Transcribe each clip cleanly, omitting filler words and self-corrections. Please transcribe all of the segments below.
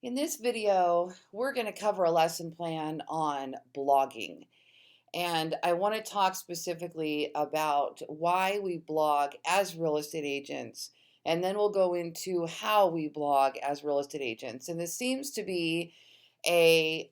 In this video, we're going to cover a lesson plan on blogging. And I want to talk specifically about why we blog as real estate agents. And then we'll go into how we blog as real estate agents. And this seems to be a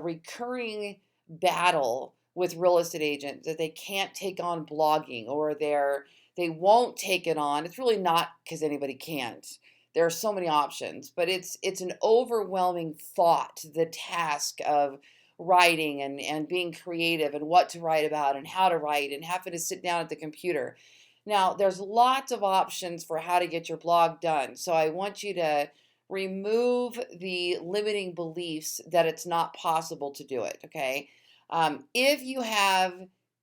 recurring battle with real estate agents that they can't take on blogging or they won't take it on. It's really not because anybody can't. There are so many options, but it's an overwhelming thought, the task of writing and being creative and what to write about and how to write and having to sit down at the computer. Now, there's lots of options for how to get your blog done. So I want you to remove the limiting beliefs that it's not possible to do it, okay? If you have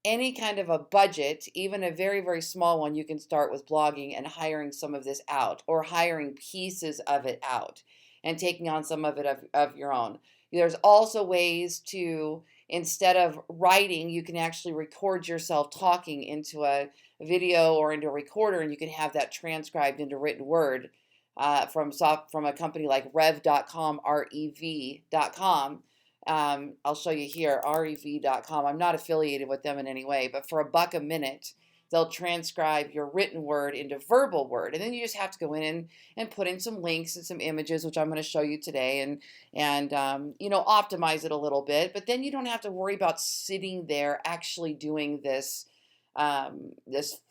any kind of a budget, even a very, very small one, you can start with blogging and hiring some of this out or hiring pieces of it out and taking on some of it of your own. There's also ways to, instead of writing, you can actually record yourself talking into a video or into a recorder, and you can have that transcribed into written word from a company like rev.com, rev.com. I'll show you here, rev.com. I'm not affiliated with them in any way, but for $1 a minute, they'll transcribe your written word into verbal word. And then you just have to go in and put in some links and some images, which I'm going to show you today, and optimize it a little bit. But then you don't have to worry about sitting there actually doing this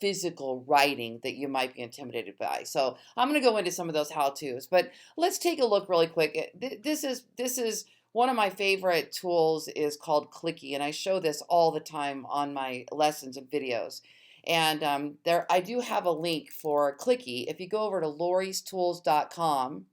physical writing that you might be intimidated by. So I'm going to go into some of those how-tos, but let's take a look really quick. This is one of my favorite tools is called Clicky, and I show this all the time on my lessons and videos. And I do have a link for Clicky. If you go over to loristools.com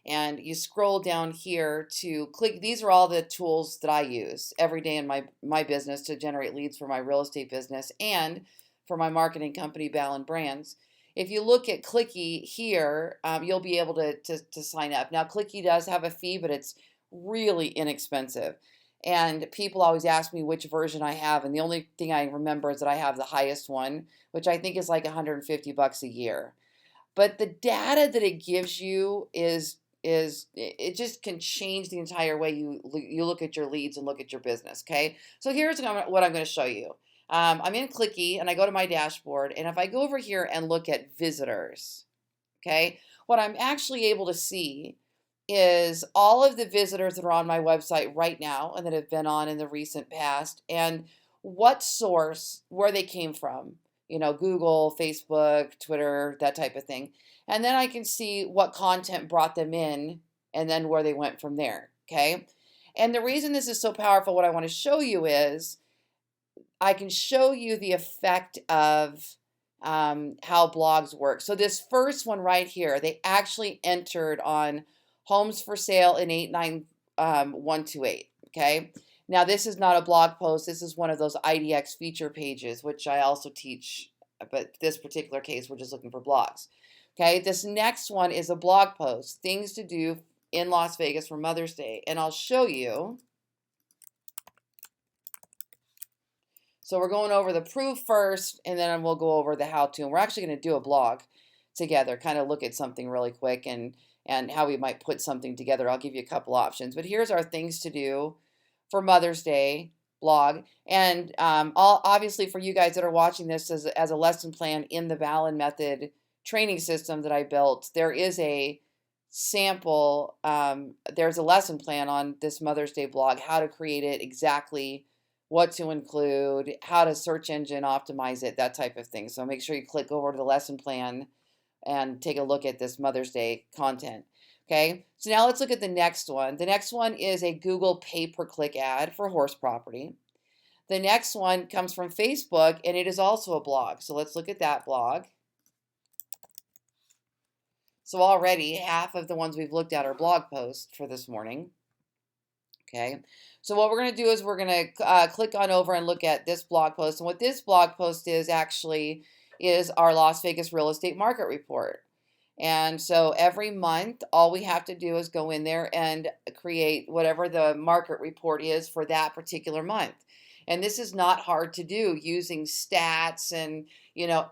and you scroll down here to click, these are all the tools that I use every day in my business to generate leads for my real estate business and for my marketing company, Ballen Brands. If you look at Clicky here, you'll be able to sign up. Now, Clicky does have a fee, but it's really inexpensive. And people always ask me which version I have, and the only thing I remember is that I have the highest one, which I think is like $150 a year. But the data that it gives you is it just can change the entire way you look at your leads and look at your business. Okay, so here's what I'm going to show you. I'm in Clicky and I go to my dashboard, and if I go over here and look at visitors, okay, what I'm actually able to see is all of the visitors that are on my website right now and that have been on in the recent past, and what source, where they came from, Google, Facebook, Twitter, that type of thing. And then I can see what content brought them in and then where they went from there, okay? And the reason this is so powerful, what I want to show you is I can show you the effect of how blogs work. So this first one right here, they actually entered on homes for sale in 89128, okay? Now, this is not a blog post. This is one of those IDX feature pages, which I also teach, but this particular case, we're just looking for blogs. Okay, this next one is a blog post, things to do in Las Vegas for Mother's Day, and I'll show you. So we're going over the proof first, and then we'll go over the how-to, and we're actually going to do a blog together, kind of look at something really quick and how we might put something together. I'll give you a couple options, but here's our things to do for Mother's Day blog. And obviously for you guys that are watching this as a lesson plan in the Ballen method training system that I built, there is a sample, there's a lesson plan on this Mother's Day blog, how to create it, exactly what to include, how to search engine optimize it, that type of thing. So make sure you click over to the lesson plan and take a look at this Mother's Day content. Okay, so now let's look at the next one. The next one is a Google pay-per-click ad for horse property. The next one comes from Facebook, and it is also a blog. So let's look at that blog. So already half of the ones we've looked at are blog posts for this morning. Okay, so what we're going to do is we're going to click on over and look at this blog post. And what this blog post is actually is our Las Vegas real estate market report. And so every month, all we have to do is go in there and create whatever the market report is for that particular month. And this is not hard to do using stats, and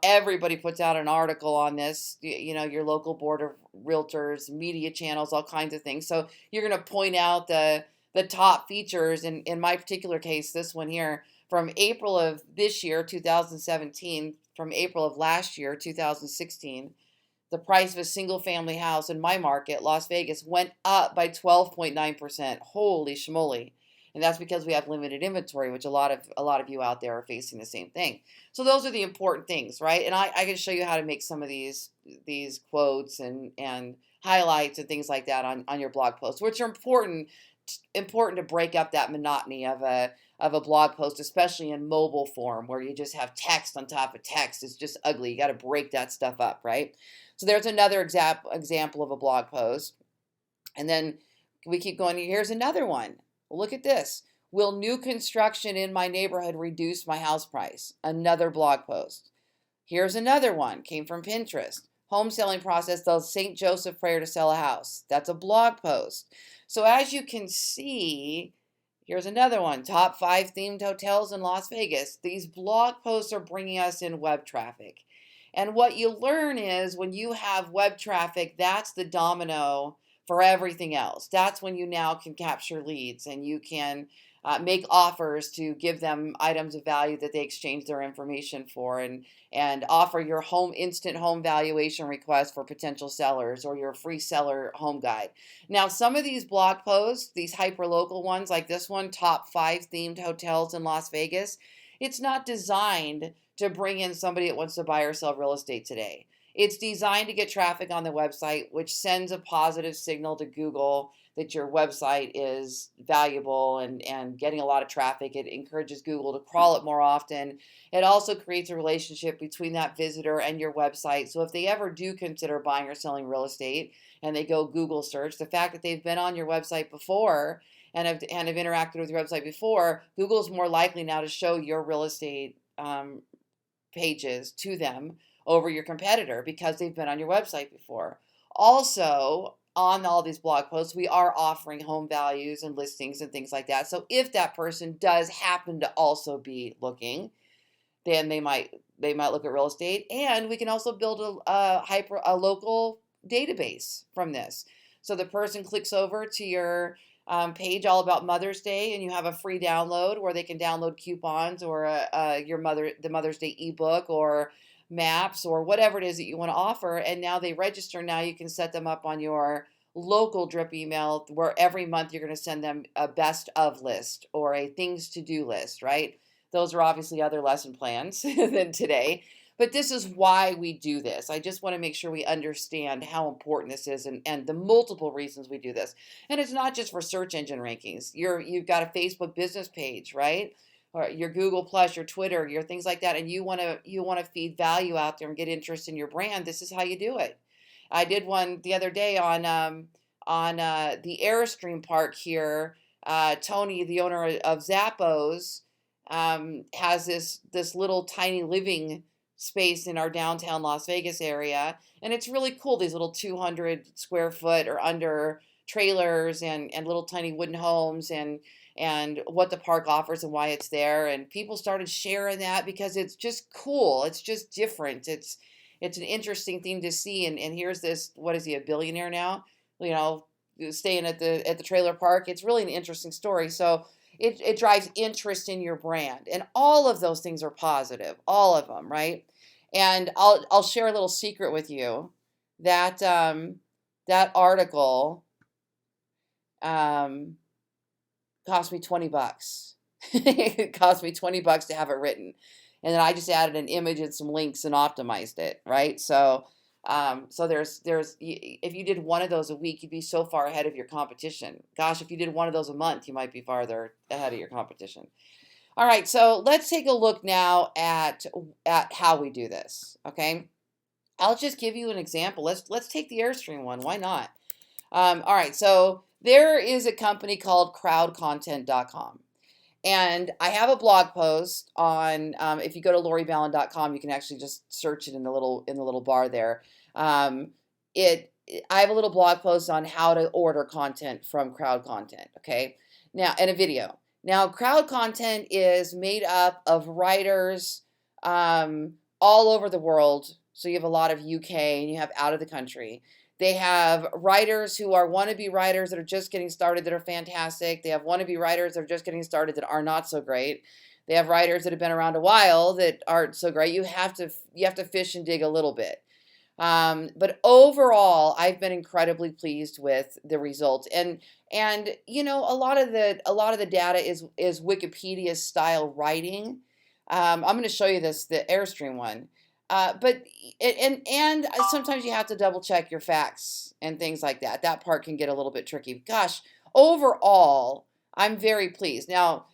everybody puts out an article on this, your local board of realtors, media channels, all kinds of things. So you're going to point out the top features. In my particular case, this one here, from April of this year, 2017, from April of last year, 2016, the price of a single family house in my market, Las Vegas, went up by 12.9%. Holy schmoly. And that's because we have limited inventory, which a lot of you out there are facing the same thing. So those are the important things, right? And I can show you how to make some of these quotes and highlights and things like that on your blog posts, which are important to break up that monotony of a blog post, especially in mobile form where you just have text on top of text. It's just ugly. You got to break that stuff up, right? So there's another example of a blog post. And then we keep going. Here's another one. Look at this. Will new construction in my neighborhood reduce my house price? Another blog post. Here's another one. Came from Pinterest. Home selling process does St. Joseph prayer to sell a house. That's a blog post. So as you can see, here's another one. Top 5 themed hotels in Las Vegas. These blog posts are bringing us in web traffic. And what you learn is when you have web traffic, that's the domino for everything else. That's when you now can capture leads and you can make offers to give them items of value that they exchange their information for, and offer your instant home valuation request for potential sellers, or your free seller home guide. Now, some of these blog posts, these hyper-local ones like this one, top 5 themed hotels in Las Vegas, it's not designed to bring in somebody that wants to buy or sell real estate today. It's designed to get traffic on the website, which sends a positive signal to Google that your website is valuable and getting a lot of traffic. It encourages Google to crawl it more often. It also creates a relationship between that visitor and your website. So if they ever do consider buying or selling real estate and they go Google search, the fact that they've been on your website before and have interacted with your website before, Google's more likely now to show your real estate pages to them over your competitor because they've been on your website before. Also, on all these blog posts, we are offering home values and listings and things like that. So if that person does happen to also be looking, then they might look at real estate. And we can also build a local database from this. So the person clicks over to your page all about Mother's Day, and you have a free download where they can download coupons or the Mother's Day ebook or maps or whatever it is that you want to offer. And now they register. Now you can set them up on your local drip email where every month you're going to send them a best of list or a things to do list, right? Those are obviously other lesson plans than today. But this is why we do this. I just want to make sure we understand how important this is and the multiple reasons we do this. And it's not just for search engine rankings. You've got a Facebook business page, right? Or your Google Plus, your Twitter, your things like that, and you want to feed value out there and get interest in your brand. This is how you do it. I did one the other day on the Airstream Park here. Tony, the owner of Zappos, has this little tiny living space in our downtown Las Vegas area, and it's really cool. These little 200 square foot or under trailers and little tiny wooden homes and what the park offers and why it's there. And people started sharing that because it's just cool. It's just different. It's an interesting thing to see. And here's this, what is he, a billionaire now? Staying at the trailer park. It's really an interesting story. So it drives interest in your brand. And all of those things are positive. All of them, right? And I'll share a little secret with you that that article cost me $20. It cost me $20 to have it written. And then I just added an image and some links and optimized it, right? So there's if you did one of those a week, you'd be so far ahead of your competition. Gosh, if you did one of those a month, you might be farther ahead of your competition. All right, so let's take a look now at how we do this, okay? I'll just give you an example. Let's take the Airstream one. Why not? All right, so there is a company called crowdcontent.com. And I have a blog post on, if you go to loriballen.com, you can actually just search it in the little bar there. I have a little blog post on how to order content from Crowd Content, okay? Now, and a video. Now, crowd content is made up of writers all over the world. So you have a lot of UK and you have out of the country. They have writers who are wannabe writers that are just getting started that are fantastic. They have wannabe writers that are just getting started that are not so great. They have writers that have been around a while that aren't so great. You have to fish and dig a little bit. But overall, I've been incredibly pleased with the results. And you know, a lot of the data is Wikipedia style writing. I'm going to show you the Airstream one. But and sometimes you have to double check your facts and things like that. That part can get a little bit tricky. Gosh, overall, I'm very pleased. Now,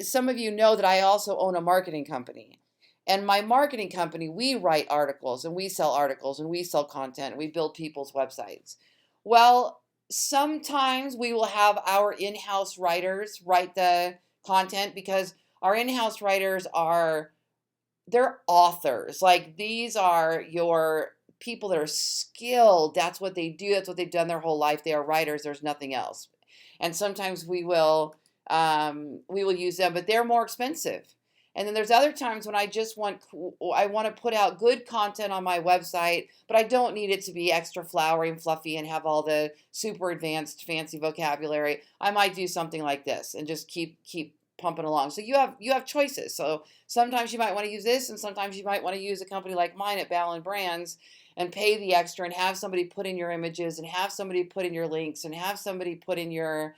some of you know that I also own a marketing company. And my marketing company, we write articles and we sell articles and we sell content and we build people's websites. Well, sometimes we will have our in-house writers write the content because our in-house writers they're authors. Like, these are your people that are skilled. That's what they do. That's what they've done their whole life. They are writers. There's nothing else. And sometimes we will use them, but they're more expensive. And then there's other times when I want to put out good content on my website, but I don't need it to be extra flowery and fluffy and have all the super advanced fancy vocabulary. I might do something like this and just keep pumping along. So you have choices. So sometimes you might want to use this, and sometimes you might want to use a company like mine at Ballen Brands and pay the extra and have somebody put in your images and have somebody put in your links and have somebody put in your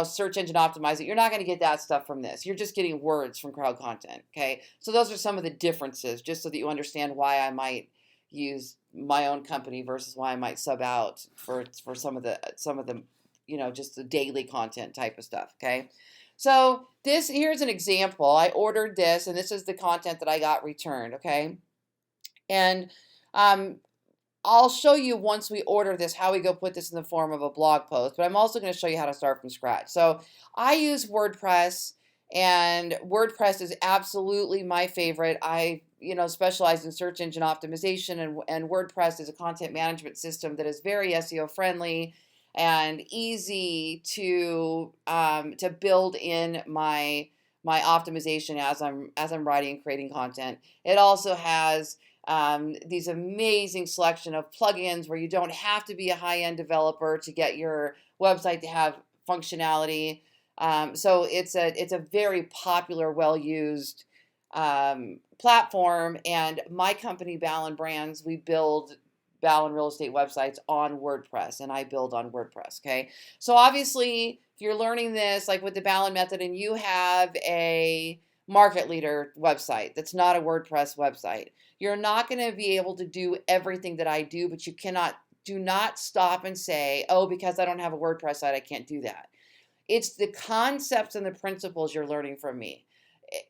search engine optimize it. You're not going to get that stuff from this. You're just getting words from crowd content. Okay. So those are some of the differences, just so that you understand why I might use my own company versus why I might sub out for some of the, just the daily content type of stuff. Okay. So here's an example. I ordered this, and this is the content that I got returned. Okay. And, I'll show you once we order this how we go put this in the form of a blog post, but I'm also going to show you how to start from scratch. So I use WordPress, and WordPress is absolutely my favorite. I specialize in search engine optimization, and WordPress is a content management system that is very SEO friendly and easy to build in my optimization as I'm writing and creating content. It also has these amazing selection of plugins where you don't have to be a high-end developer to get your website to have functionality. So it's a very popular, well-used platform. And my company, Ballen Brands, we build Ballen real estate websites on WordPress, and I build on WordPress. Okay, so obviously, if you're learning this, like with the Ballen method, and you have a market leader website that's not a WordPress website, you're not going to be able to do everything that I do, but do not stop and say, oh, because I don't have a WordPress site, I can't do that. It's the concepts and the principles you're learning from me.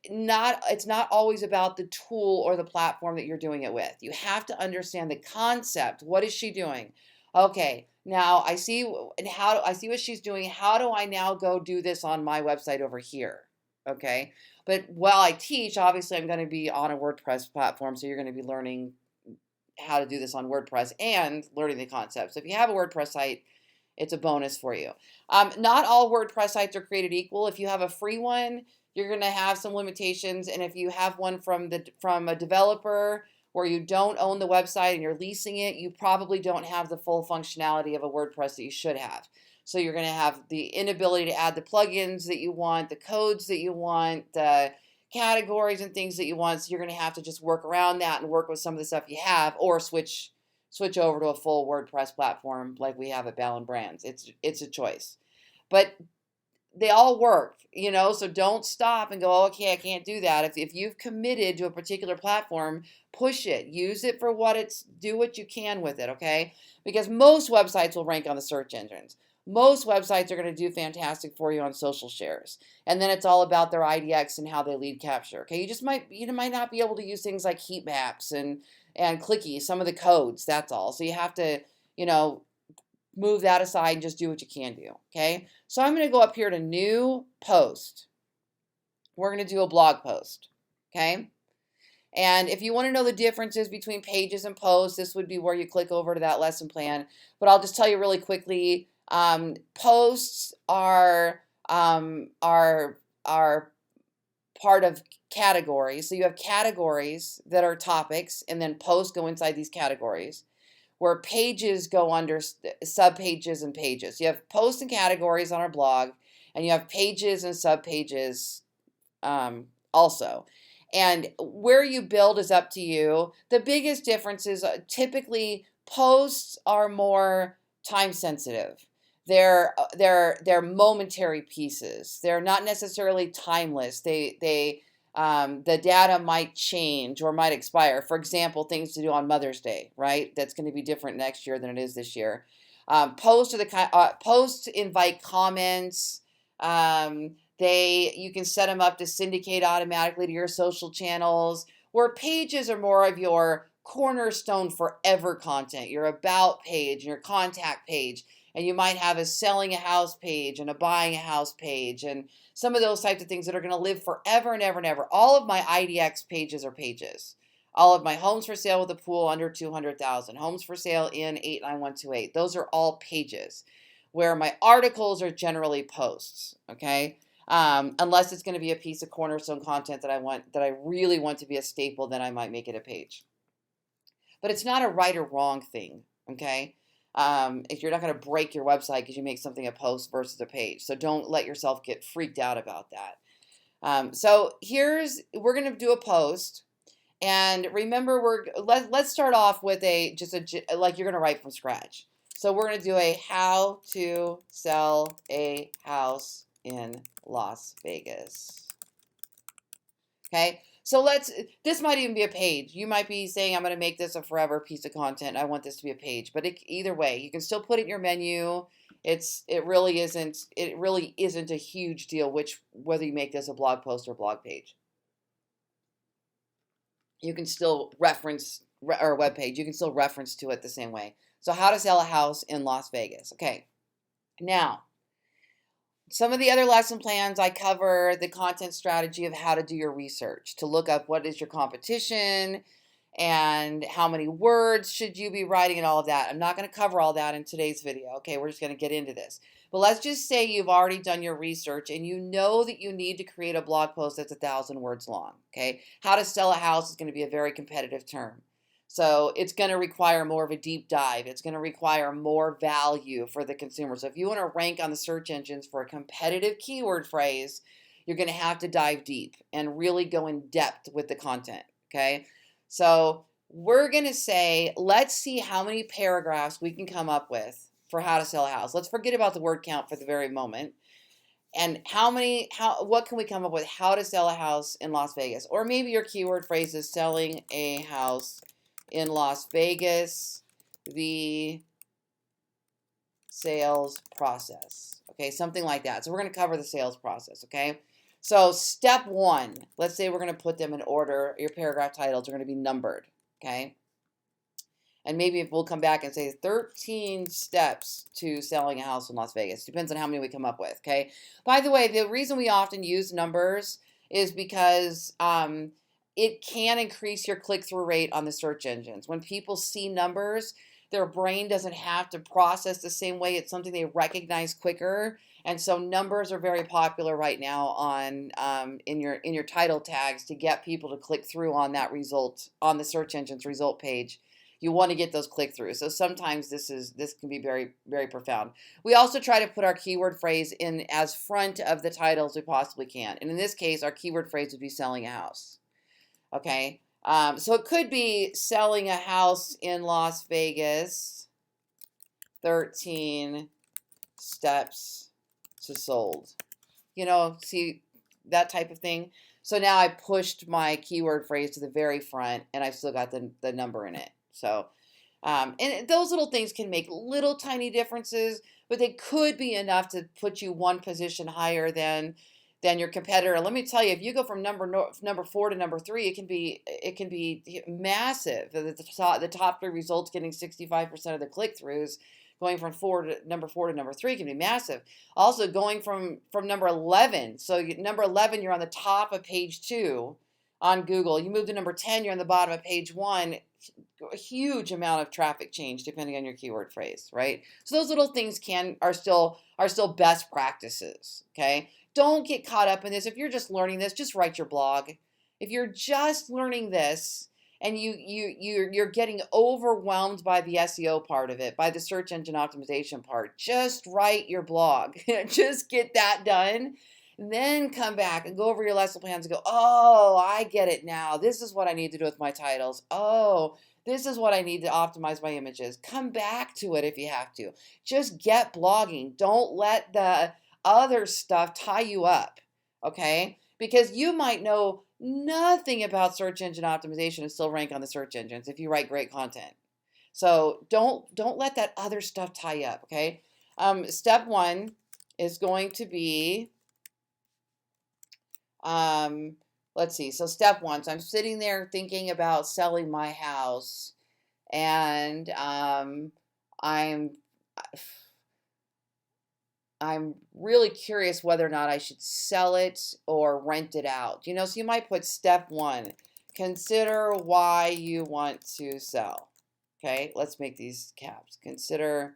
It's not always about the tool or the platform that you're doing it with. You have to understand the concept. What is she doing? Okay, now I see what she's doing. How do I now go do this on my website over here? Okay. But while I teach, obviously I'm going to be on a WordPress platform, so you're going to be learning how to do this on WordPress and learning the concepts. So if you have a WordPress site, it's a bonus for you. Not all WordPress sites are created equal. If you have a free one, you're going to have some limitations, and if you have one from a developer where you don't own the website and you're leasing it, you probably don't have the full functionality of a WordPress that you should have. So you're going to have the inability to add the plugins that you want, the codes that you want, the categories and things that you want. So you're going to have to just work around that and work with some of the stuff you have, or switch over to a full WordPress platform like we have at Ballen Brands. It's a choice. But they all work, so don't stop and go, okay, I can't do that. If you've committed to a particular platform, push it, use it for do what you can with it, okay? Because most websites will rank on the search engines. Most websites are going to do fantastic for you on social shares. And then it's all about their IDX and how they lead capture, okay? You might not be able to use things like heat maps and clicky, some of the codes, that's all. So you have to, move that aside and just do what you can do, okay? So I'm going to go up here to new post. We're going to do a blog post, okay? And if you want to know the differences between pages and posts, this would be where you click over to that lesson plan. But I'll just tell you really quickly, posts are are part of categories. So you have categories that are topics, and then posts go inside these categories, where pages go under subpages and pages. You have posts and categories on our blog, and you have pages and subpages also. And where you build is up to you. The biggest difference is typically posts are more time sensitive. They're momentary pieces. They're not necessarily timeless. The data might change or might expire. For example, things to do on Mother's Day, right? That's going to be different next year than it is this year. Posts invite comments. You can set them up to syndicate automatically to your social channels, where pages are more of your cornerstone forever content, your about page and your contact page. And you might have a selling a house page and a buying a house page and some of those types of things that are going to live forever and ever and ever. All of my IDX pages are pages. All of my homes for sale with a pool under 200,000, homes for sale in 89128. Those are all pages, where my articles are generally posts. Okay. Unless it's going to be a piece of cornerstone content that I really want to be a staple, then I might make it a page. But it's not a right or wrong thing, okay? If you're not going to break your website because you make something a post versus a page. So don't let yourself get freaked out about that. So we're going to do a post. And remember, let's start off with like you're going to write from scratch. So we're going to do a how to sell a house in Las Vegas. Okay, so this might even be a page. You might be saying, I'm going to make this a forever piece of content. I want this to be a page, but either way, you can still put it in your menu. It really isn't a huge deal whether you make this a blog post or blog page. You can still reference, or a web page, you can still reference to it the same way. So how to sell a house in Las Vegas. Okay, now, some of the other lesson plans, I cover the content strategy of how to do your research, to look up what is your competition and how many words should you be writing and all of that. I'm not going to cover all that in today's video. Okay, we're just going to get into this. But let's just say you've already done your research and you know that you need to create a blog post that's 1,000 words long. Okay, how to sell a house is going to be a very competitive term. So it's going to require more of a deep dive. It's going to require more value for the consumer. So if you want to rank on the search engines for a competitive keyword phrase, you're going to have to dive deep and really go in depth with the content. Okay. So we're going to say, let's see how many paragraphs we can come up with for how to sell a house. Let's forget about the word count for the very moment. And what can we come up with? How to sell a house in Las Vegas? Or maybe your keyword phrase is selling a house in Las Vegas, the sales process. Okay, something like that. So we're going to cover the sales process, okay? So step one, let's say we're going to put them in order. Your paragraph titles are going to be numbered, okay? And maybe we'll come back and say 13 steps to selling a house in Las Vegas. Depends on how many we come up with, okay? By the way, the reason we often use numbers is because it can increase your click-through rate on the search engines. When people see numbers, their brain doesn't have to process the same way. It's something they recognize quicker. And so numbers are very popular right now on in your title tags to get people to click through on that result on the search engine's result page. You want to get those click-throughs. So sometimes this can be very, very profound. We also try to put our keyword phrase in as front of the title as we possibly can. And in this case, our keyword phrase would be selling a house. Okay, so it could be selling a house in Las Vegas, 13 steps to sold. You know, see that type of thing. So now I pushed my keyword phrase to the very front and I've still got the number in it. So, and those little things can make little tiny differences, but they could be enough to put you one position higher than your competitor. Let me tell you, if you go from number 4 to number 3, it can be massive. The top 3 results getting 65% of the click-throughs. Going from number 4 to number 3 can be massive. Also, going from number 11. So number 11, you're on the top of page 2 on Google. You move to number 10, you're on the bottom of page 1. a huge amount of traffic change depending on your keyword phrase, right? So those little things are still best practices, okay? Don't get caught up in this. If you're just learning this, just write your blog. If you're just learning this and you're getting overwhelmed by the SEO part of it, by the search engine optimization part, just write your blog. Just get that done. Then come back and go over your lesson plans and go, oh, I get it now. This is what I need to do with my titles. Oh, this is what I need to optimize my images. Come back to it if you have to. Just get blogging. Don't let the other stuff tie you up, okay? Because you might know nothing about search engine optimization and still rank on the search engines if you write great content. So don't let that other stuff tie you up, okay? Step 1 is going to be, let's see. So step 1, so I'm sitting there thinking about selling my house, and I'm really curious whether or not I should sell it or rent it out. So you might put step 1, consider why you want to sell. Okay, let's make these caps. Consider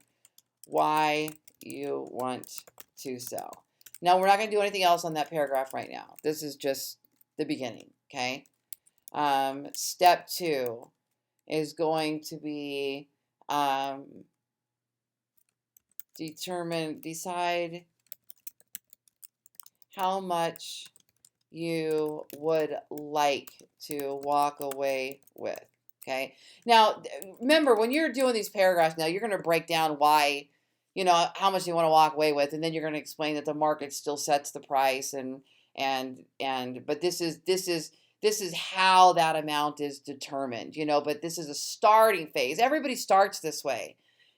why you want to sell. Now, we're not going to do anything else on that paragraph right now. This is just the beginning, okay? Step 2 is going to be decide how much you would like to walk away with, okay? Now, remember, when you're doing these paragraphs now, you're going to break down why, how much you want to walk away with, and then you're going to explain that the market still sets the price, but this is how that amount is determined, but this is a starting phase. Everybody starts this way.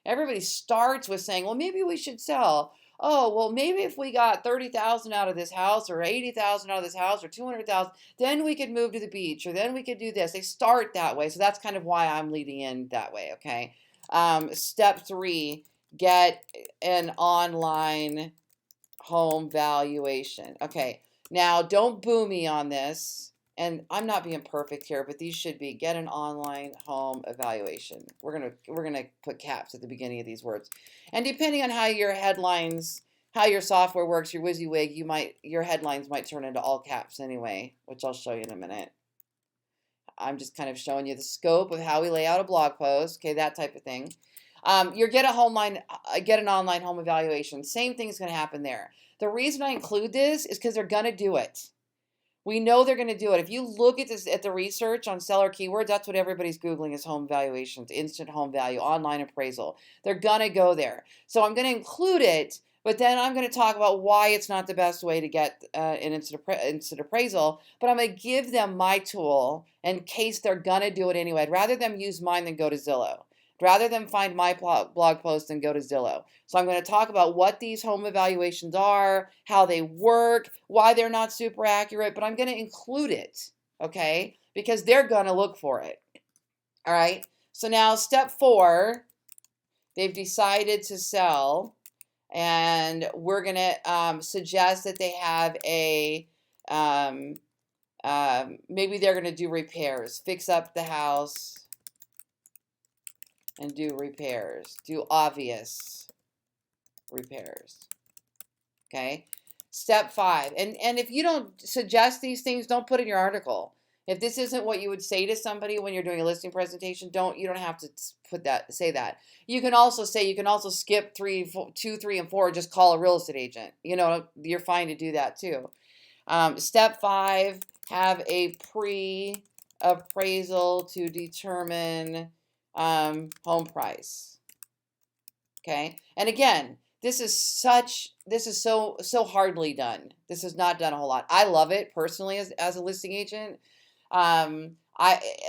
Everybody starts with saying, well, maybe we should sell. Oh, well, maybe if we got 30,000 out of this house, or 80,000 out of this house, or 200,000, then we could move to the beach, or then we could do this. They start that way. So that's kind of why I'm leading in that way, okay? Step 3, get an online home valuation. Okay, now don't boo me on this. And I'm not being perfect here, but these should be get an online home evaluation. We're gonna put caps at the beginning of these words. And depending on how your headlines, how your software works, your WYSIWYG, your headlines might turn into all caps anyway, which I'll show you in a minute. I'm just kind of showing you the scope of how we lay out a blog post, okay, that type of thing. You get an online home evaluation. Same thing's going to happen there. The reason I include this is because they're going to do it. We know they're going to do it. If you look at the research on seller keywords, that's what everybody's Googling is home valuations, instant home value, online appraisal. They're going to go there. So I'm going to include it, but then I'm going to talk about why it's not the best way to get an instant appraisal, but I'm going to give them my tool in case they're going to do it anyway. I'd rather them use mine than go to Zillow. Rather than find my blog post and go to Zillow. So I'm going to talk about what these home evaluations are, how they work, why they're not super accurate, but I'm going to include it, okay? Because they're going to look for it, all right? So now step 4, they've decided to sell, and we're going to suggest that they have maybe they're going to do repairs, fix up the house, and do repairs. Do obvious repairs. Okay? Step 5. And if you don't suggest these things, don't put in your article. If this isn't what you would say to somebody when you're doing a listing presentation, you don't have to say that. You can also skip 2, 3, and 4, just call a real estate agent. You're fine to do that too. Step 5, have a pre-appraisal to determine home price. Okay, and again, this is so hardly done. This is not done a whole lot. I love it personally as a listing agent.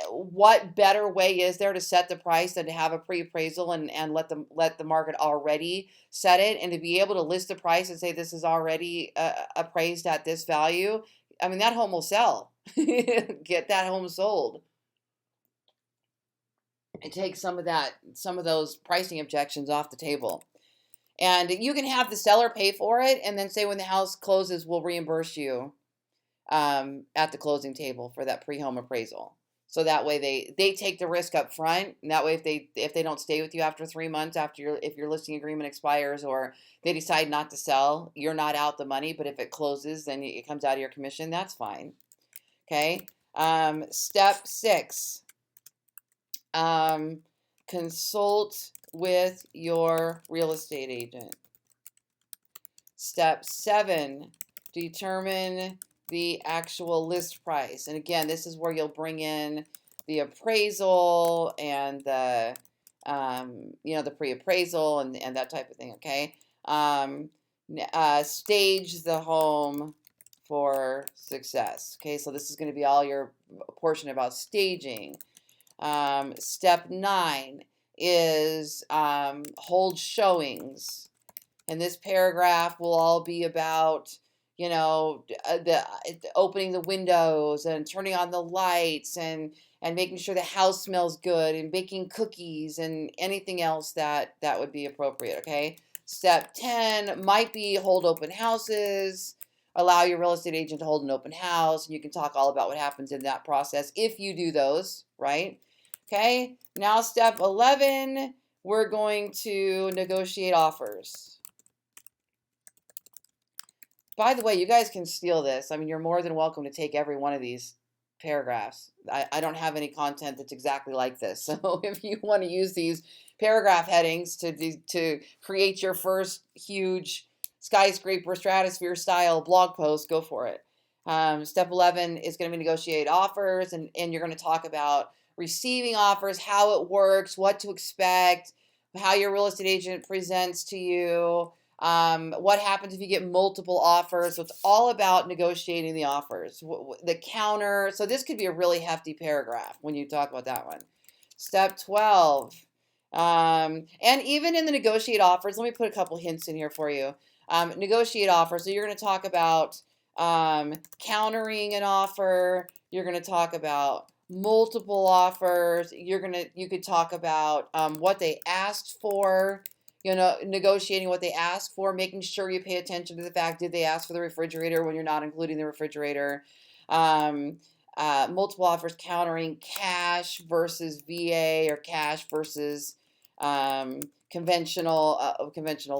What better way is there to set the price than to have a pre-appraisal and let the market already set it, and to be able to list the price and say this is already appraised at this value? I mean, that home will sell. Get that home sold. It takes some of those pricing objections off the table. And you can have the seller pay for it and then say when the house closes, we'll reimburse you at the closing table for that pre-home appraisal. So that way they take the risk up front, and that way if they don't stay with you after 3 months, if your listing agreement expires or they decide not to sell, you're not out the money. But if it closes, then it comes out of your commission. That's fine. Okay. Step 6. Consult with your real estate agent. Step 7, determine the actual list price. And again, this is where you'll bring in the appraisal and the the pre-appraisal and that type of thing. Okay. Stage the home for success. Okay, so this is going to be all your portion about staging. Step 9 is hold showings. And this paragraph will all be about, the opening the windows and turning on the lights and making sure the house smells good and baking cookies and anything else that would be appropriate. Okay. Step 10 might be hold open houses. Allow your real estate agent to hold an open house, and you can talk all about what happens in that process if you do those, right? Okay. Now step 11, we're going to negotiate offers. By the way, you guys can steal this. I mean, you're more than welcome to take every one of these paragraphs. I don't have any content that's exactly like this. So if you want to use these paragraph headings to create your first huge skyscraper stratosphere style blog post, go for it. Step 11 is going to be negotiate offers, and you're going to talk about receiving offers, how it works, what to expect, how your real estate agent presents to you, what happens if you get multiple offers. So it's all about negotiating the offers, the counter. So this could be a really hefty paragraph when you talk about that one. Step 12. And even in the negotiate offers, let me put a couple hints in here for you. Negotiate offers. So you're going to talk about countering an offer. You're going to talk about multiple offers. You could talk about what they asked for. Negotiating what they ask for, making sure you pay attention to the fact, did they ask for the refrigerator when you're not including the refrigerator? Multiple offers, countering cash versus VA or cash versus conventional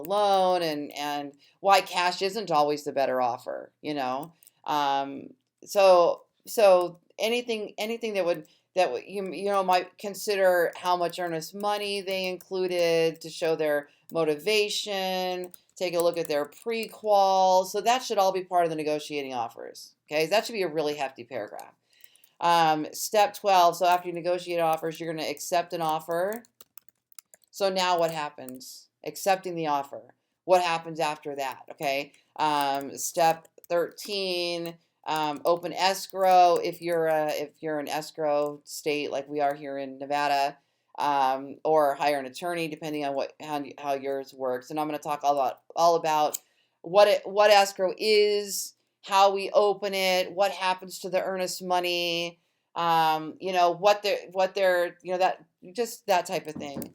loan, and why cash isn't always the better offer. So anything that you might consider how much earnest money they included to show their motivation. Take a look at their pre-qual. So that should all be part of the negotiating offers. Okay, that should be a really hefty paragraph. Step 12. So after you negotiate offers, you're going to accept an offer. So now what happens? Accepting the offer. What happens after that? Okay. Step 13. Open escrow if you're an escrow state like we are here in Nevada, or hire an attorney depending on how yours works. And I'm going to talk all about what escrow is, how we open it, what happens to the earnest money, what they're that just that type of thing.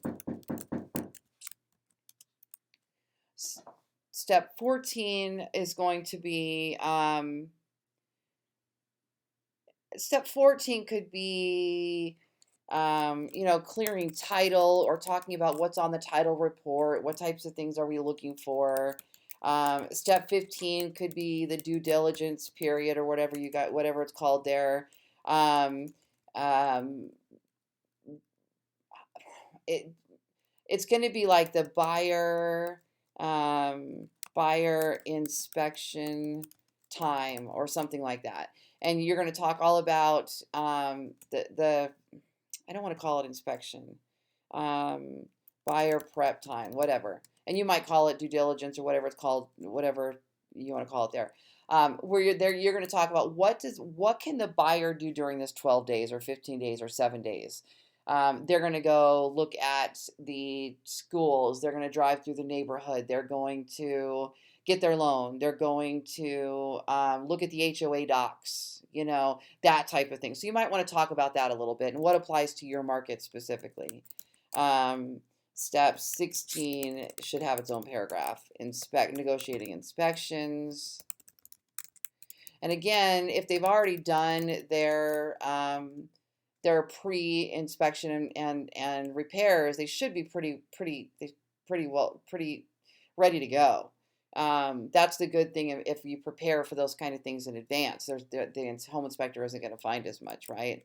Step 14 is going to be step 14 could be, clearing title or talking about what's on the title report. What types of things are we looking for? Step 15 could be the due diligence period or whatever it's called there. It's going to be like the buyer inspection time or something like that. And you're going to talk all about the I don't want to call it inspection, buyer prep time, whatever. And you might call it due diligence or whatever it's called, whatever you want to call it there. Where you're there, you're going to talk about what can the buyer do during this 12 days or 15 days or 7 days. They're going to go look at the schools. They're going to drive through the neighborhood. They're going to get their loan. They're going to look at the HOA docs, that type of thing. So you might want to talk about that a little bit and what applies to your market specifically. Step 16 should have its own paragraph. Negotiating inspections. And again, if they've already done their their pre-inspection and repairs, they should be pretty ready to go. That's the good thing if you prepare for those kind of things in advance. The home inspector isn't going to find as much, right?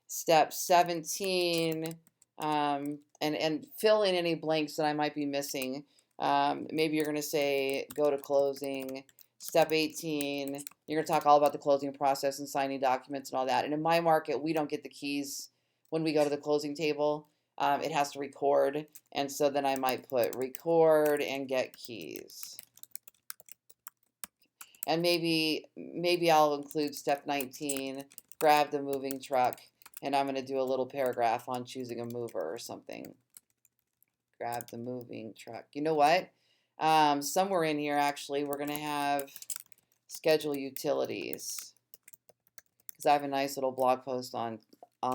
Step 17, and fill in any blanks that I might be missing. Maybe you're going to say go to closing. Step 18, you're going to talk all about the closing process and signing documents and all that. And in my market, we don't get the keys when we go to the closing table. It has to record. And so then I might put record and get keys. And maybe I'll include step 19, grab the moving truck. And I'm going to do a little paragraph on choosing a mover or something. Grab the moving truck. You know what? Somewhere in here, actually, we're going to have schedule utilities, because I have a nice little blog post on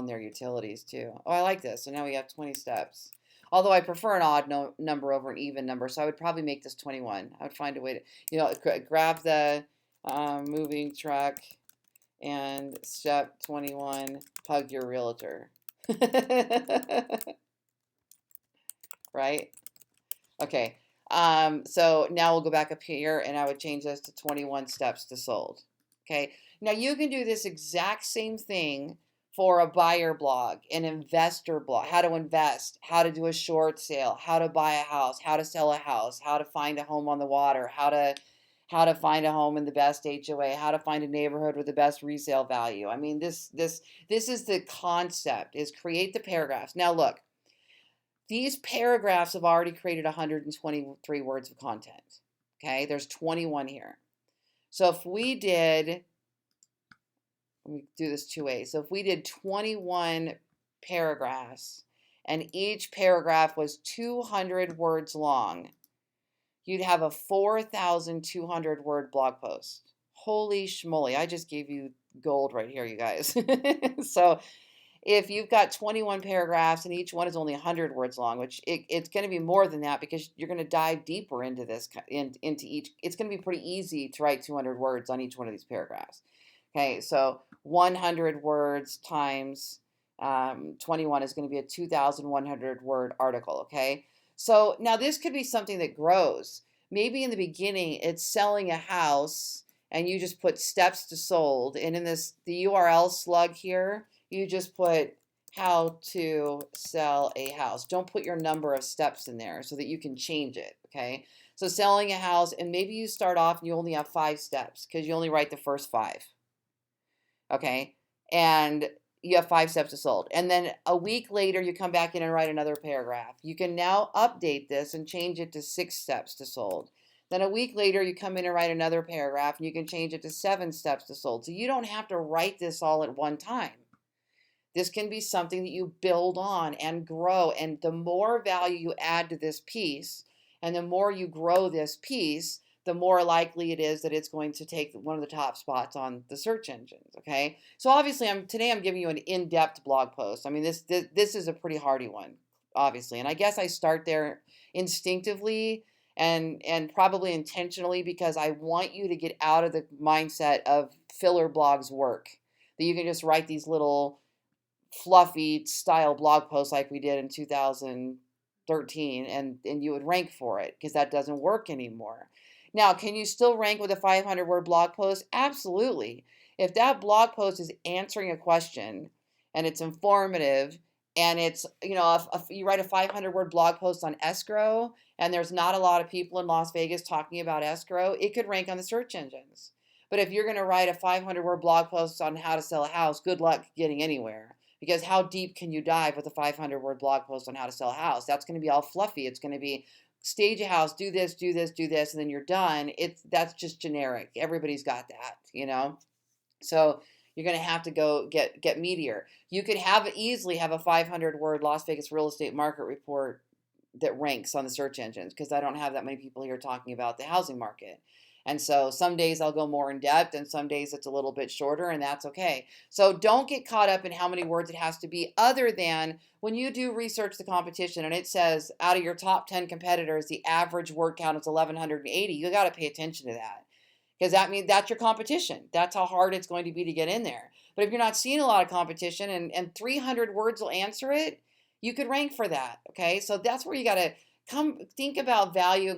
their utilities too. Oh, I like this. So now we have 20 steps. Although I prefer an odd number over an even number, so I would probably make this 21. I would find a way to, grab the moving truck, and step 21, hug your realtor. Right? Okay. So now we'll go back up here, and I would change this to 21 steps to sold. Okay. Now you can do this exact same thing for a buyer blog, an investor blog, how to invest, how to do a short sale, how to buy a house, how to sell a house, how to find a home on the water, how to find a home in the best HOA, how to find a neighborhood with the best resale value. I mean, this is the concept, is create the paragraphs. Now look, these paragraphs have already created 123 words of content. Okay, there's 21 here. So if we did, let me do this two ways. So if we did 21 paragraphs and each paragraph was 200 words long, you'd have a 4,200 word blog post. Holy schmoly, I just gave you gold right here, you guys. So if you've got 21 paragraphs and each one is only 100 words long, which it's going to be more than that because you're going to dive deeper into this, into each. It's going to be pretty easy to write 200 words on each one of these paragraphs. Okay, so 100 words times 21 is going to be a 2,100 word article. Okay, so now this could be something that grows. Maybe in the beginning it's selling a house and you just put steps to sold, and in the URL slug here, you just put how to sell a house. Don't put your number of steps in there so that you can change it, okay? So selling a house, and maybe you start off and you only have 5 steps because you only write the first 5, okay? And you have 5 steps to sold. And then a week later, you come back in and write another paragraph. You can now update this and change it to 6 steps to sold. Then a week later, you come in and write another paragraph, and you can change it to 7 steps to sold. So you don't have to write this all at one time. This can be something that you build on and grow. And the more value you add to this piece, and the more you grow this piece, the more likely it is that it's going to take one of the top spots on the search engines. Okay. So obviously today I'm giving you an in-depth blog post. I mean, this is a pretty hardy one, obviously. And I guess I start there instinctively and probably intentionally, because I want you to get out of the mindset of filler blogs work, that you can just write these little fluffy style blog posts like we did in 2013 and you would rank for it, because that doesn't work anymore. Now, can you still rank with a 500 word blog post? Absolutely. If that blog post is answering a question and it's informative, and it's, if you write a 500 word blog post on escrow and there's not a lot of people in Las Vegas talking about escrow, it could rank on the search engines. But if you're going to write a 500 word blog post on how to sell a house, good luck getting anywhere. Because how deep can you dive with a 500 word blog post on how to sell a house? That's going to be all fluffy. It's going to be stage a house, do this, do this, do this, and then you're done. That's just generic. Everybody's got that, So you're going to have to go get meatier. You could easily have a 500 word Las Vegas real estate market report that ranks on the search engines, because I don't have that many people here talking about the housing market. And so some days I'll go more in depth, and some days it's a little bit shorter, and that's okay. So don't get caught up in how many words it has to be, other than when you do research the competition and it says out of your top 10 competitors, the average word count is 1,180. You got to pay attention to that, because that means that's your competition. That's how hard it's going to be to get in there. But if you're not seeing a lot of competition and 300 words will answer it, you could rank for that. Okay, so that's where you got to think about value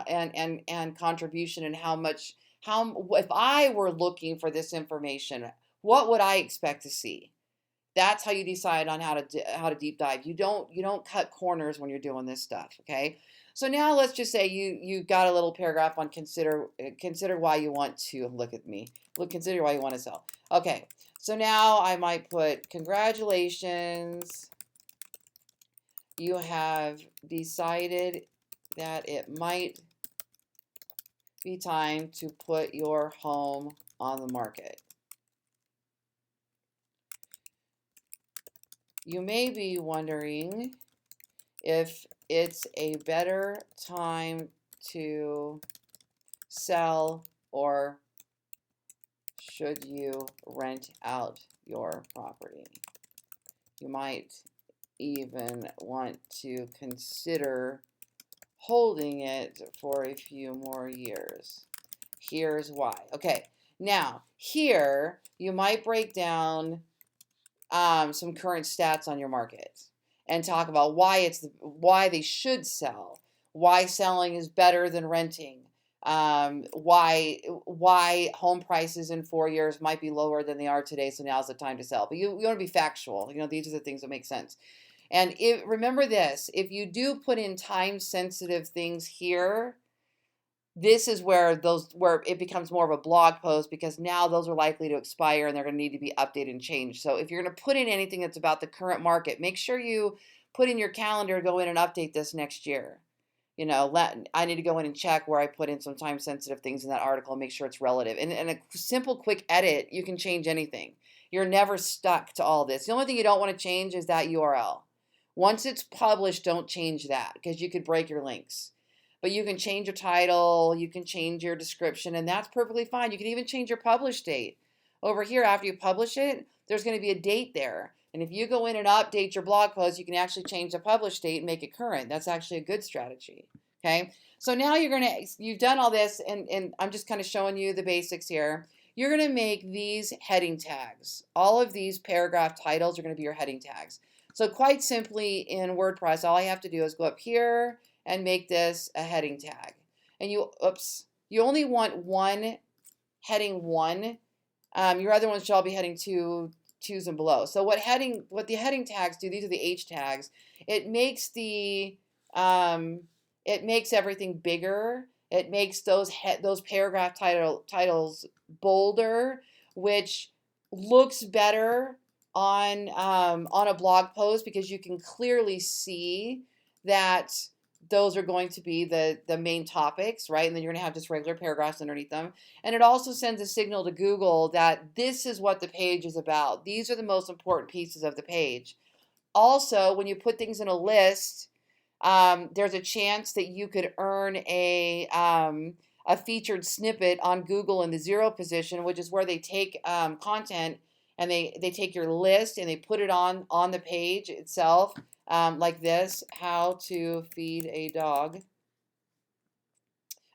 and contribution, and how much, if I were looking for this information, what would I expect to see? That's how you decide on how to deep dive. You don't cut corners when you're doing this stuff. Okay. So now let's just say you got a little paragraph on consider why you want to look at me. Consider why you want to sell. Okay. So now I might put, congratulations, you have decided that it might be time to put your home on the market. You may be wondering if it's a better time to sell, or should you rent out your property? You might even want to consider holding it for a few more years. Here's why. Okay, now here you might break down some current stats on your market and talk about why they should sell, why selling is better than renting, why home prices in 4 years might be lower than they are today, so now's the time to sell. But you want to be factual. These are the things that make sense. And remember this, if you do put in time sensitive things here, this is where it becomes more of a blog post, because now those are likely to expire and they're going to need to be updated and changed. So if you're going to put in anything that's about the current market, make sure you put in your calendar to go in and update this next year. I need to go in and check where I put in some time sensitive things in that article and make sure it's relative. And a simple quick edit, you can change anything. You're never stuck to all this. The only thing you don't want to change is that URL. Once it's published, don't change that, because you could break your links. But you can change your title, you can change your description, and that's perfectly fine. You can even change your publish date. Over here, after you publish it, there's going to be a date there. And if you go in and update your blog post, you can actually change the publish date and make it current. That's actually a good strategy. Okay, so now you've done all this, and I'm just kind of showing you the basics here. You're going to make these heading tags. All of these paragraph titles are going to be your heading tags. So quite simply, in WordPress, all I have to do is go up here and make this a heading tag. And you only want one heading 1. Your other ones should all be heading 2, 2s and below. So what the heading tags do, these are the H tags. It makes everything bigger. It makes those paragraph titles bolder, which looks better on a blog post, because you can clearly see that those are going to be the main topics, right? And then you're going to have just regular paragraphs underneath them. And it also sends a signal to Google that this is what the page is about. These are the most important pieces of the page. Also, when you put things in a list, there's a chance that you could earn a featured snippet on Google in the 0 position, which is where they take content and they take your list and they put it on the page itself, like this: how to feed a dog.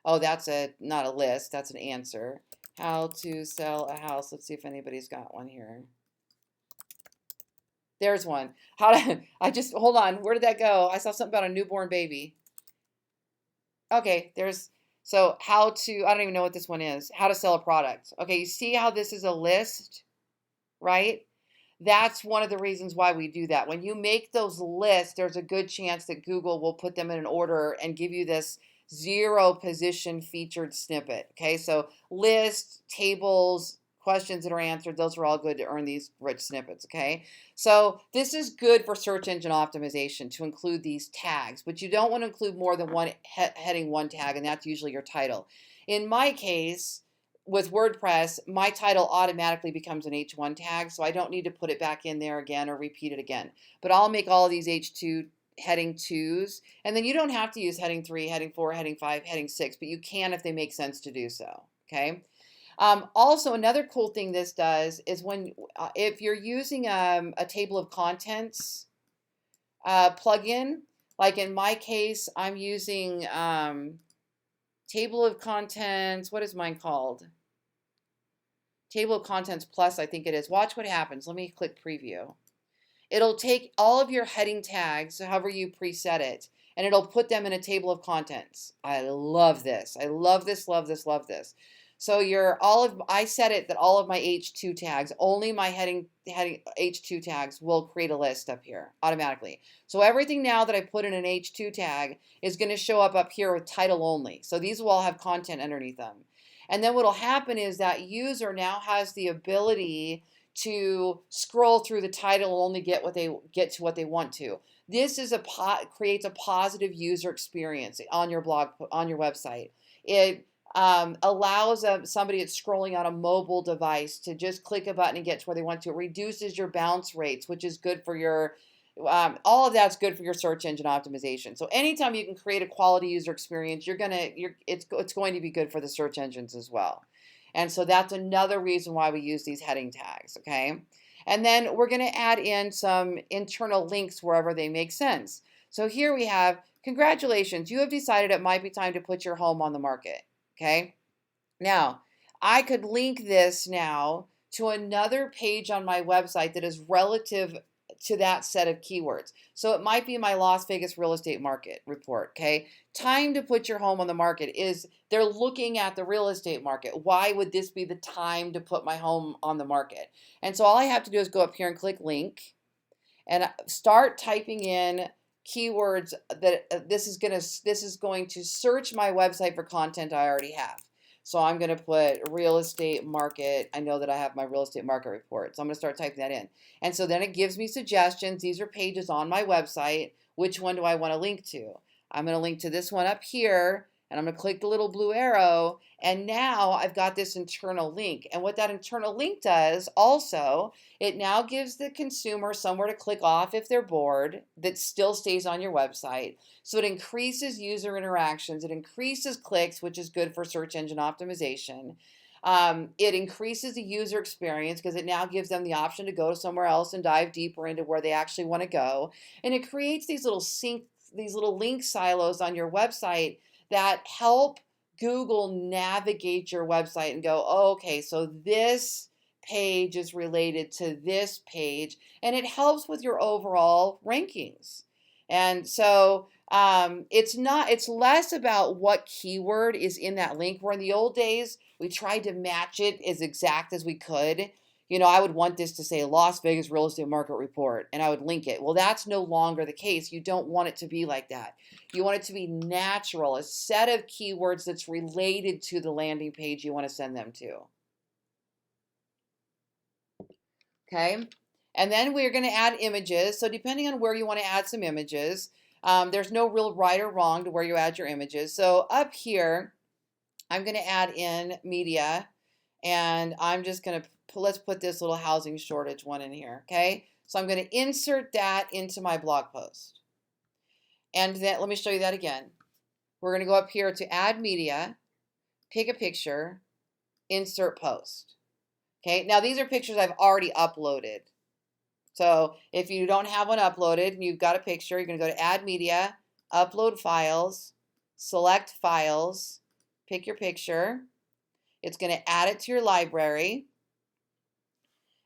Oh, that's not a list, that's an answer. How to sell a house. Let's see if anybody's got one here. There's one. Hold on, where did that go? I saw something about a newborn baby. Okay, so I don't even know what this one is. How to sell a product. Okay, you see how this is a list, right? That's one of the reasons why we do that. When you make those lists, there's a good chance that Google will put them in an order and give you this 0 position featured snippet. Okay, so lists, tables, questions that are answered, those are all good to earn these rich snippets. Okay, so this is good for search engine optimization to include these tags, but you don't want to include more than one heading 1 tag, and that's usually your title. In my case, with WordPress, my title automatically becomes an H1 tag, so I don't need to put it back in there again or repeat it again. But I'll make all of these H2 heading 2s, and then you don't have to use heading 3, heading 4, heading 5, heading 6, but you can if they make sense to do so. Okay. Also, another cool thing this does is if you're using a table of contents plugin, like in my case, I'm using table of contents. What is mine called? Table of Contents Plus, I think it is. Watch what happens. Let me click preview. It'll take all of your heading tags, however you preset it, and it'll put them in a table of contents. I love this. I love this, love this, love this. So I set it that all of my H2 tags, only my heading H2 tags will create a list up here automatically. So everything now that I put in an H2 tag is going to show up here with title only. So these will all have content underneath them. And then what'll happen is that user now has the ability to scroll through the title and only get to what they want to. This creates a positive user experience on your blog, on your website. It allows somebody that's scrolling on a mobile device to just click a button and get to where they want to. It reduces your bounce rates, which is good for your, all of that's good for your search engine optimization. So anytime you can create a quality user experience, it's going to be good for the search engines as well. And so that's another reason why we use these heading tags, okay? And then we're going to add in some internal links wherever they make sense. So here we have, congratulations, you have decided it might be time to put your home on the market, okay? Now, I could link this now to another page on my website that is relative to that set of keywords. So it might be my Las Vegas real estate market report, okay? Time to put your home on the market is they're looking at the real estate market. Why would this be the time to put my home on the market? And so all I have to do is go up here and click link and start typing in keywords that this is going to search my website for content I already have. So I'm going to put real estate market. I know that I have my real estate market report. So I'm going to start typing that in. And so then it gives me suggestions. These are pages on my website. Which one do I want to link to? I'm going to link to this one up here. And I'm going to click the little blue arrow. And now I've got this internal link. And what that internal link does also, it now gives the consumer somewhere to click off if they're bored that still stays on your website. So it increases user interactions. It increases clicks, which is good for search engine optimization. It increases the user experience because it now gives them the option to go somewhere else and dive deeper into where they actually want to go. And it creates these little link silos on your website that help Google navigate your website and go, oh, okay, so this page is related to this page, and it helps with your overall rankings. And so it's less about what keyword is in that link. Where in the old days, we tried to match it as exact as we could. You know, I would want this to say Las Vegas real estate market report, and I would link it. Well, that's no longer the case. You don't want it to be like that. You want it to be natural, a set of keywords that's related to the landing page you want to send them to. Okay, and then we're going to add images. So depending on where you want to add some images, there's no real right or wrong to where you add your images. So up here, I'm going to add in media, and I'm just going to let's put this little housing shortage one in here, okay? So I'm going to insert that into my blog post. And then let me show you that again. We're going to go up here to add media, pick a picture, insert post. Okay, now these are pictures I've already uploaded. So if you don't have one uploaded and you've got a picture, you're going to go to add media, upload files, select files, pick your picture. It's going to add it to your library.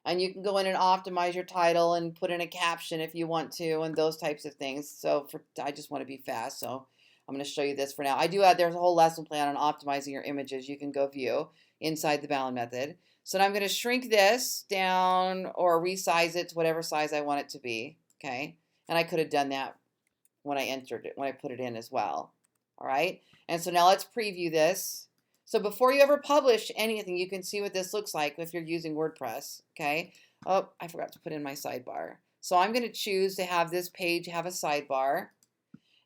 And you can go in and optimize your title and put in a caption if you want to and those types of things. So I just want to be fast, so I'm going to show you this for now. There's a whole lesson plan on optimizing your images you can go view inside the Ballen method. So now I'm going to shrink this down or resize it to whatever size I want it to be, okay? And I could have done that when I entered it, when I put it in as well, all right? And so now let's preview this. So before you ever publish anything, you can see what this looks like if you're using WordPress, okay? Oh, I forgot to put in my sidebar. So I'm going to choose to have this page have a sidebar.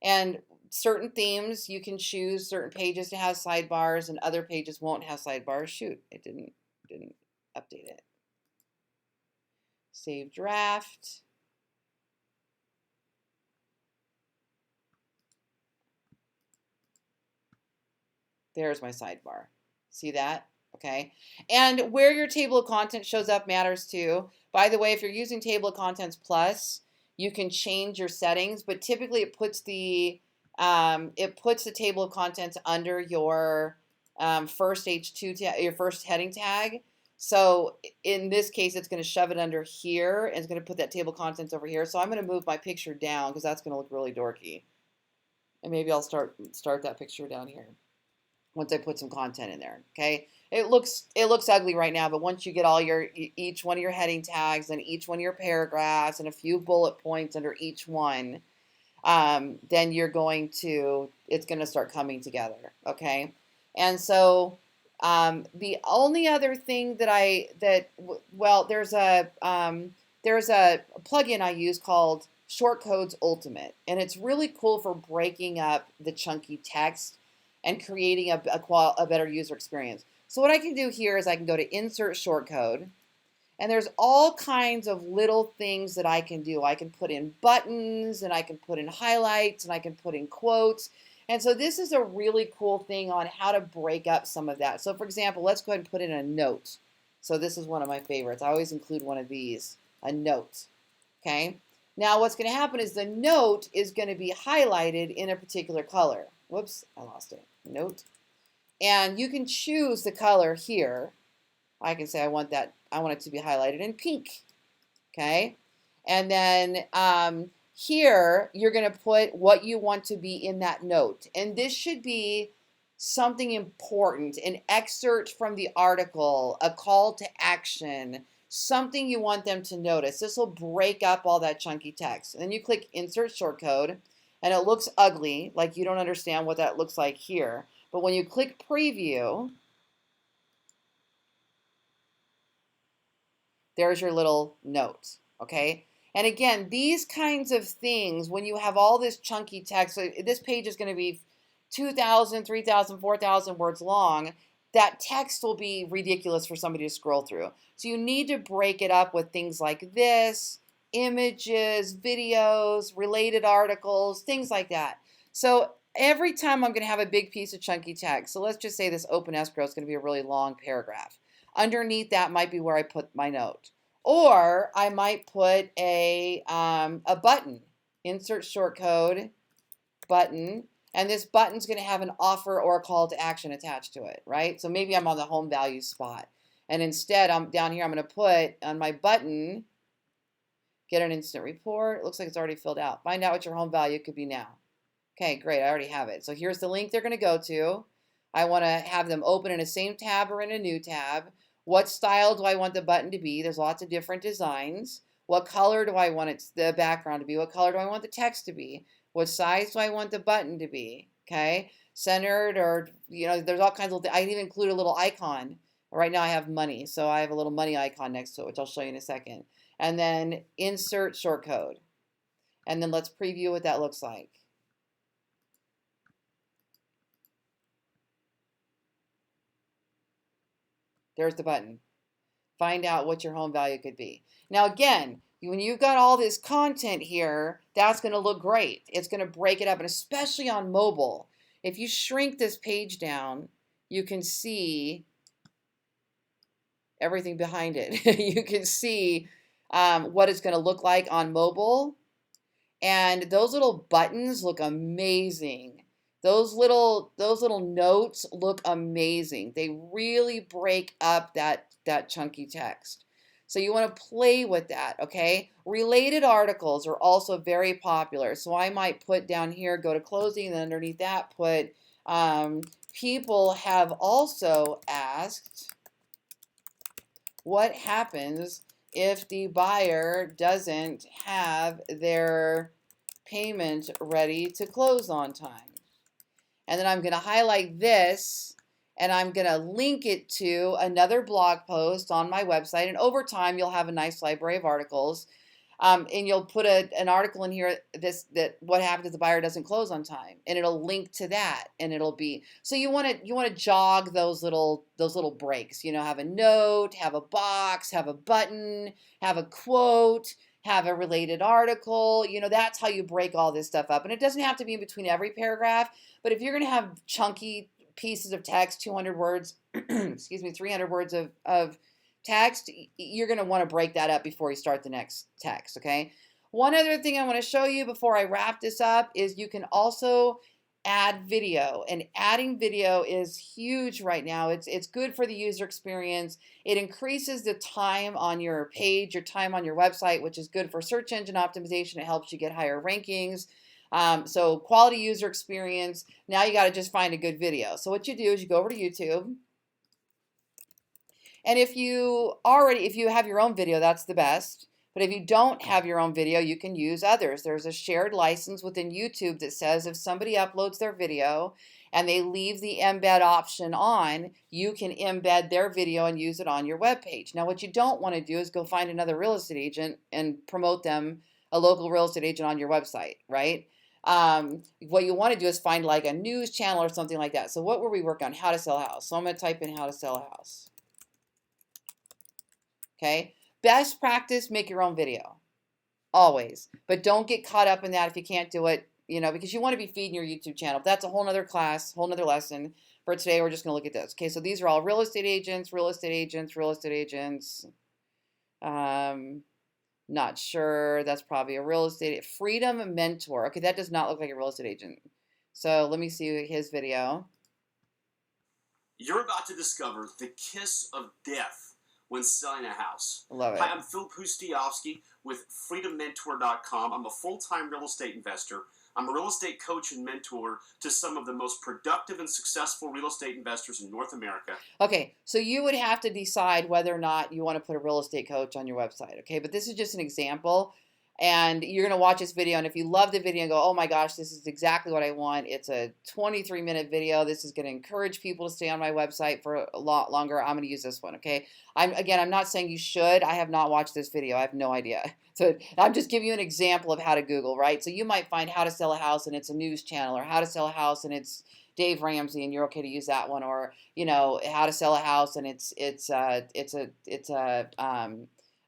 And certain themes, you can choose certain pages to have sidebars and other pages won't have sidebars. Shoot, it didn't update it. Save draft. There's my sidebar. See that? Okay. And where your table of contents shows up matters too. By the way, if you're using Table of Contents Plus, you can change your settings, but typically it puts the table of contents under your first H2 your first heading tag. So in this case, it's going to shove it under here, and it's going to put that table of contents over here. So I'm going to move my picture down because that's going to look really dorky. And maybe I'll start that picture down here once I put some content in there. Okay, it looks ugly right now, but once you get all your each one of your heading tags and each one of your paragraphs and a few bullet points under each one, then it's going to start coming together. Okay, and so the only other thing there's a plugin I use called Shortcode's Ultimate, and it's really cool for breaking up the chunky text and creating a better user experience. So what I can do here is I can go to Insert Shortcode, and there's all kinds of little things that I can do. I can put in buttons, and I can put in highlights, and I can put in quotes. And so this is a really cool thing on how to break up some of that. So for example, let's go ahead and put in a note. So this is one of my favorites. I always include one of these, a note. Okay. Now what's going to happen is the note is going to be highlighted in a particular color. Whoops, I lost it. Note. And you can choose the color here. I can say I want it to be highlighted in pink. Okay. And then here you're going to put what you want to be in that note. And this should be something important, an excerpt from the article, a call to action, something you want them to notice. This will break up all that chunky text. And then you click Insert Shortcode, and it looks ugly, like you don't understand what that looks like here. But when you click Preview, there's your little note, okay? And again, these kinds of things, when you have all this chunky text, so this page is going to be 2,000, 3,000, 4,000 words long, that text will be ridiculous for somebody to scroll through. So you need to break it up with things like this, images, videos, related articles, things like that. So every time I'm going to have a big piece of chunky text, so let's just say this open escrow is going to be a really long paragraph. Underneath that might be where I put my note. Or I might put a button, Insert Shortcode, button, and this button's going to have an offer or a call to action attached to it, right? So maybe I'm on the home value spot. And instead, down here, I'm going to put on my button, get an instant report. It looks like it's already filled out. Find out what your home value could be now. Okay, great. I already have it. So here's the link they're going to go to. I want to have them open in the same tab or in a new tab. What style do I want the button to be? There's lots of different designs. What color do I want the background to be? What color do I want the text to be? What size do I want the button to be? Okay, centered, or there's all kinds of. I can even include a little icon. Right now I have money, so I have a little money icon next to it, which I'll show you in a second. And then Insert Shortcode, and then let's preview what that looks like. There's the button. Find out what your home value could be. Now again, when you've got all this content here, that's going to look great. It's going to break it up, and especially on mobile. If you shrink this page down, you can see everything behind it. You can see what it's going to look like on mobile. And those little buttons look amazing. Those little notes look amazing. They really break up that chunky text. So you want to play with that, okay? Related articles are also very popular. So I might put down here, go to closing, and underneath that put, people have also asked what happens if the buyer doesn't have their payment ready to close on time. And then I'm going to highlight this, and I'm going to link it to another blog post on my website. And over time, you'll have a nice library of articles. And you'll put an article in here that what happens if the buyer doesn't close on time, and it'll link to that, and it'll be so you want to jog those little breaks. Have a note, have a box, have a button, have a quote, have a related article. That's how you break all this stuff up, and it doesn't have to be in between every paragraph. But if you're going to have chunky pieces of text, 200 words, excuse me, 300 words of text, you're going to want to break that up before you start the next text, okay? One other thing I want to show you before I wrap this up is you can also add video. And adding video is huge right now. It's good for the user experience. It increases the time on your page, your time on your website, which is good for search engine optimization. It helps you get higher rankings. So quality user experience. Now you got to just find a good video. So what you do is you go over to YouTube. And if you have your own video, that's the best. But if you don't have your own video, you can use others. There's a shared license within YouTube that says if somebody uploads their video and they leave the embed option on, you can embed their video and use it on your webpage. Now, what you don't want to do is go find another real estate agent and promote them, a local real estate agent on your website, right? What you want to do is find like a news channel or something like that. So what were we working on? How to sell a house. So I'm going to type in how to sell a house. Okay. Best practice, make your own video, always. But don't get caught up in that if you can't do it, because you want to be feeding your YouTube channel. That's a whole nother class, whole nother lesson. For today, we're just going to look at this. Okay, so these are all real estate agents, real estate agents, real estate agents. Not sure. That's probably a real estate freedom mentor. Okay, that does not look like a real estate agent. So let me see his video. You're about to discover the kiss of death when selling a house. Love it. Hi, I'm Phil Pustiowski with freedommentor.com. I'm a full-time real estate investor. I'm a real estate coach and mentor to some of the most productive and successful real estate investors in North America. Okay, so you would have to decide whether or not you want to put a real estate coach on your website, okay? But this is just an example. And you're going to watch this video, and if you love the video and go, oh my gosh, this is exactly what I want. It's a 23-minute video. This is going to encourage people to stay on my website for a lot longer. I'm going to use this one, okay? I'm not saying you should. I have not watched this video. I have no idea. So I'm just giving you an example of how to Google, right? So you might find how to sell a house, and it's a news channel, or how to sell a house, and it's Dave Ramsey, and you're okay to use that one, or how to sell a house, and it's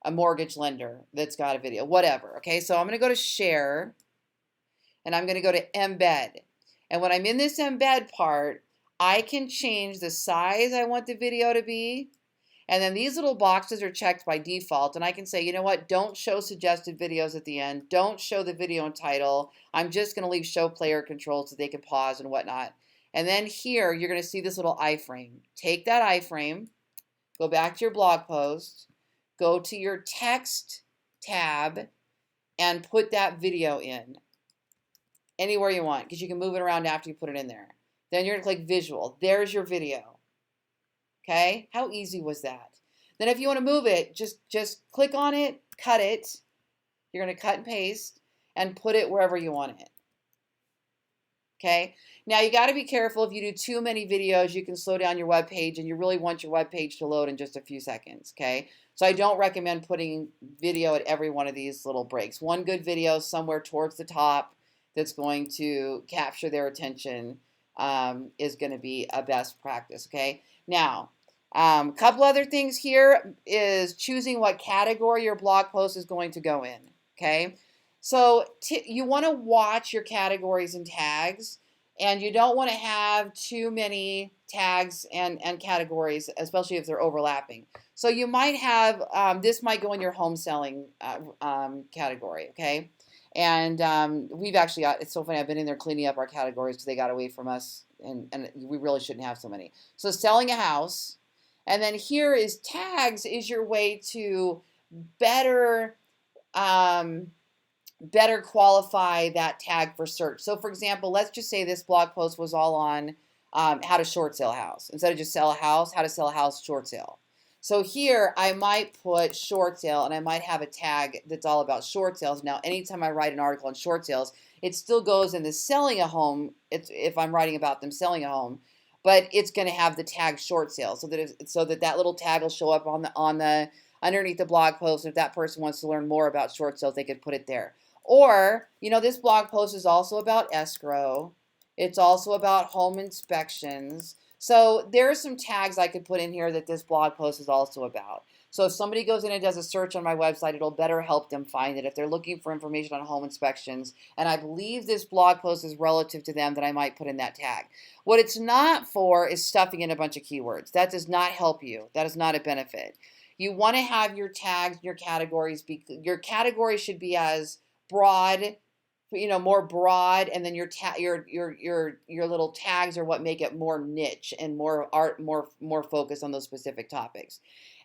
a mortgage lender that's got a video, whatever. Okay, so I'm going to go to share, and I'm going to go to embed. And when I'm in this embed part, I can change the size I want the video to be. And then these little boxes are checked by default. And I can say, you know what, don't show suggested videos at the end. Don't show the video and title. I'm just going to leave show player controls so they can pause and whatnot. And then here, you're going to see this little iframe. Take that iframe, go back to your blog post, go to your text tab, and put that video in anywhere you want, because you can move it around after you put it in there. Then you're going to click visual. There's your video. Okay? How easy was that? Then if you want to move it, just click on it, cut it. You're going to cut and paste and put it wherever you want it. Okay? Now you got to be careful. If you do too many videos, you can slow down your web page, and you really want your web page to load in just a few seconds. Okay? So I don't recommend putting video at every one of these little breaks. One good video somewhere towards the top that's going to capture their attention is going to be a best practice. Okay? Now, a couple other things here is choosing what category your blog post is going to go in. Okay? So you want to watch your categories and tags, and you don't want to have too many tags and categories, especially if they're overlapping. So you might have, this might go in your home selling category, okay? And we've actually got, it's so funny, I've been in there cleaning up our categories because they got away from us, and we really shouldn't have so many. So selling a house, and then here is tags is your way to better qualify that tag for search. So for example, let's just say this blog post was all on how to short sale a house. Instead of just sell a house, how to sell a house short sale. So here I might put short sale, and I might have a tag that's all about short sales. Now, anytime I write an article on short sales, it still goes in the selling a home. If I'm writing about them selling a home, but it's going to have the tag short sale, so that little tag will show up on the underneath the blog post. If that person wants to learn more about short sales, they could put it there. Or, this blog post is also about escrow. It's also about home inspections. So there are some tags I could put in here that this blog post is also about. So if somebody goes in and does a search on my website, it'll better help them find it. If they're looking for information on home inspections, and I believe this blog post is relative to them, then I might put in that tag. What it's not for is stuffing in a bunch of keywords. That does not help you. That is not a benefit. You want to have your tags, your categories, your category should be as broad more broad, and then your little tags are what make it more niche and more focused on those specific topics.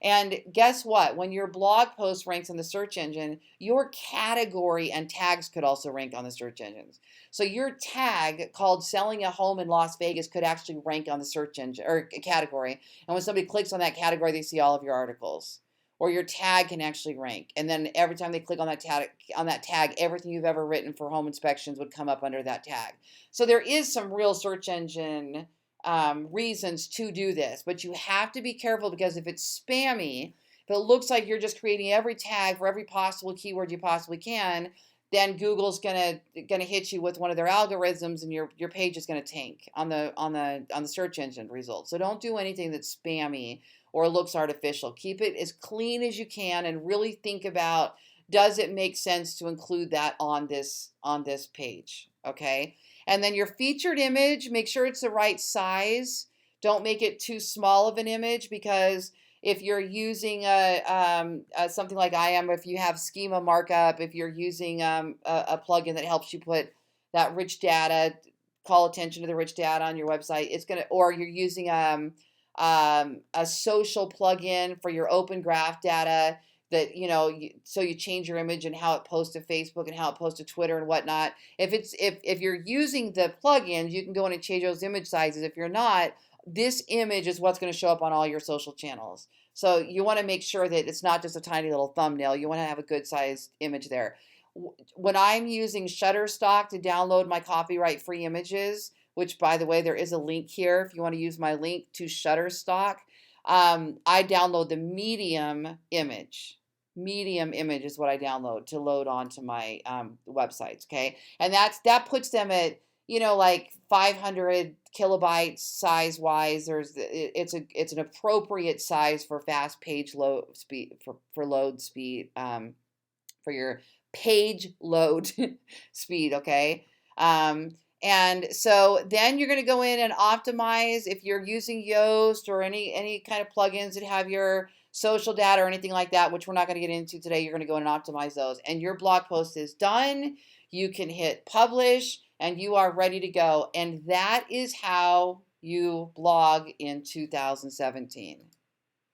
And guess what? When your blog post ranks on the search engine, your category and tags could also rank on the search engines. So your tag called selling a home in Las Vegas could actually rank on the search engine or category. And when somebody clicks on that category, they see all of your articles. Or your tag can actually rank. And then every time they click on that tag, everything you've ever written for home inspections would come up under that tag. So there is some real search engine reasons to do this, but you have to be careful, because if it's spammy, if it looks like you're just creating every tag for every possible keyword you possibly can, then Google's gonna hit you with one of their algorithms, and your page is gonna tank on the search engine results. So don't do anything that's spammy or looks artificial. Keep it as clean as you can, and really think about, does it make sense to include that on this page, okay? And then your featured image, make sure it's the right size. Don't make it too small of an image, because if you're using something like I am, if you have schema markup, if you're using a plugin that helps you put that rich data, call attention to the rich data on your website, or you're using a social plugin for your open graph data that, so you change your image and how it posts to Facebook and how it posts to Twitter and whatnot. If you're using the plugins, you can go in and change those image sizes. If you're not, this image is what's going to show up on all your social channels. So you want to make sure that it's not just a tiny little thumbnail. You want to have a good sized image there. When I'm using Shutterstock to download my copyright free images, which, by the way, there is a link here if you want to use my link to Shutterstock, I download the medium image. Medium image is what I download to load onto my websites, okay? And that puts them at, like 500 kilobytes size-wise. It's an appropriate size for fast page load speed, for load speed, for your page load speed, okay? And so then you're going to go in and optimize. If you're using Yoast or any kind of plugins that have your social data or anything like that, which we're not going to get into today, you're going to go in and optimize those. And your blog post is done. You can hit publish, and you are ready to go. And that is how you blog in 2017.